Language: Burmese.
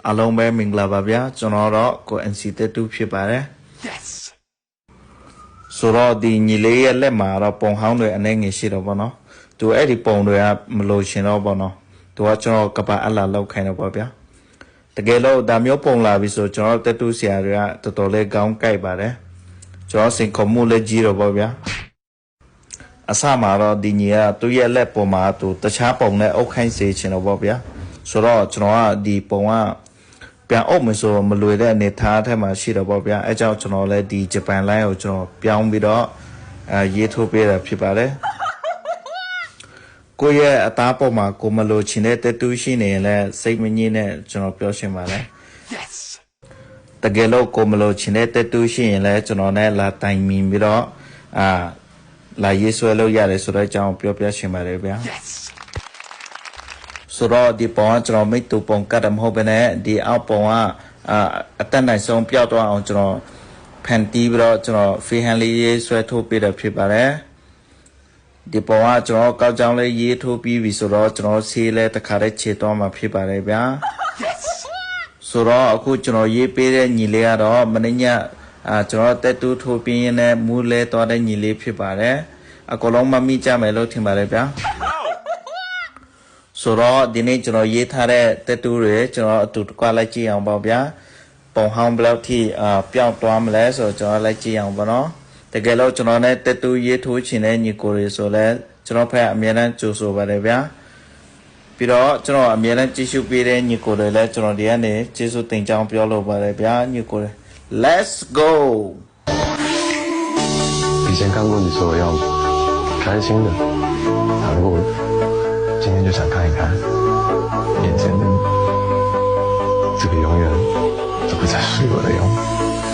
အလုံးပဲမင်္ဂလာပါဗျာကျွန်တော်တော့ကို NC တက်တူဖြစ်ပါတယ် Yes ဆိုတော့ဒီညီလေးရဲ့လက်မှာတော့ပုံဟောင်းတွေအနေငယ်ရှိတော့ဗောနော်သူအဲ့ဒီပုံတွေကမလို့ရှင်တော့ဗောနော်သူကကျွန်တော်ကပါအလားလောက်ခိုင်းတော့ဗောဗျာတကယ်လို့ဒါမျိုးပုံလာပြီဆိုကျွန်တော်တက်တူဆရာတွေကတော်တော်လေးကောင်းကြိုက်ပါတယ်ကျွန်တော်စင်ခုံမှုလည်းကြီးတော့ဗောဗျာအစမှာတော့ဒီညီကသူ့ရဲ့လက်ပုံမှာသူတခြားပုံနဲ့အုပ်ခိုင်းစေချင်တော့ဗောဗျာဆိုတော့ကျွန်တော်ကဒီပုံကပြန်အုပ်မဆိုမလွယ်တဲ့အနေထားထဲမှာရှိတော့ဗောဗျာအဲကြောင့်ကျွန်တော်လည်းဒီဂျပန်လိုင်းကိုကျွန်တော်ပြောင်းပြီးတော့ရေးထိုးပေးတာဖြစ်ပါတယ်ကိုရဲ့အသားပေါ်မှာကိုမလို့ချင်တဲ့တက်တူးရှိနေရင်လည်းစိတ်မငြင်းနဲ့ကျွန်တော်ပြောရှင်းပါလေ Yes တကယ်လို့ကိုမလို့ချင်တဲ့တက်တူးရှိရင်လည်းကျွန်တော်နဲ့လာတိုင်မင်ပြီးတော့လာရေးဆွဲလို့ရတယ်ဆိုတော့အကြောင်းပြောပြရှင်းပါတယ်ဗျာ Yes ဆိုတော့ဒီပုံကကျွန်တော်မိတူပုံကတ်တယ်မဟုတ်ဘဲနဲ့ဒီအောက်ပုံကအတက်နိုင်ဆုံးပျောက်သွားအောင်ကျွန်တော်ဖန်တီးပြီးတော့ကျွန်တော် free hand လေးရေးဆွဲထုတ်ပေးတာဖြစ်ပါတယ်ဒီပုံကကျွန်တော်ကောက်ကြောင်းလေးရေးထိုးပြီးပြီဆိုတော့ကျွန်တော်ဆေးလဲတစ်ခါတည်းခြေသွားမှာဖြစ်ပါတယ်ဗျာ Yes ဆိုတော့အခုကျွန်တော်ရေးပေးတဲ့ညီလေးကတော့မနေ့ညကျွန်တော်တက်တူးထိုးပြင်းရင်းနဲ့မူးလဲသွားတဲ့ညီလေးဖြစ်ပါတယ်အကုန်လုံးမမိကြမယ်လို့ထင်ပါတယ်ဗျာဆိုတော့ဒီနေ့ကျွန်တော်ရေးထားတဲ့တက်တူးတွေကျွန်တော်အတူတကွလိုက်ကြည့်အောင်ပါဗျာပုံဟောင်းဘယ်လောက်ထိပျောက်သွားမလဲဆိုတော့ကျွန်တော်လိုက်ကြည့်အောင်ပါနော်တကယ်လို့ကျွန်တော်နဲ့တက်တူးရေးထိုးချင်တဲ့ညီကိုတွေဆိုလဲကျွန်တော်ဖက်အမြဲတမ်းကြိုဆိုပါတယ်ဗျာပြီးတော့ကျွန်တော်အမြဲတမ်းကြည့်ရှုပေးတဲ့ညီကိုတွေလည်းကျွန်တော်ဒီကနေကျေးဇူးတင်ကြောင်းပြောလို့ပါတယ်ဗျာညီကိုတွေ Let's go 以前看过你说要开心的难过的今天就想看一看眼前的你这个永远都不再是我的样子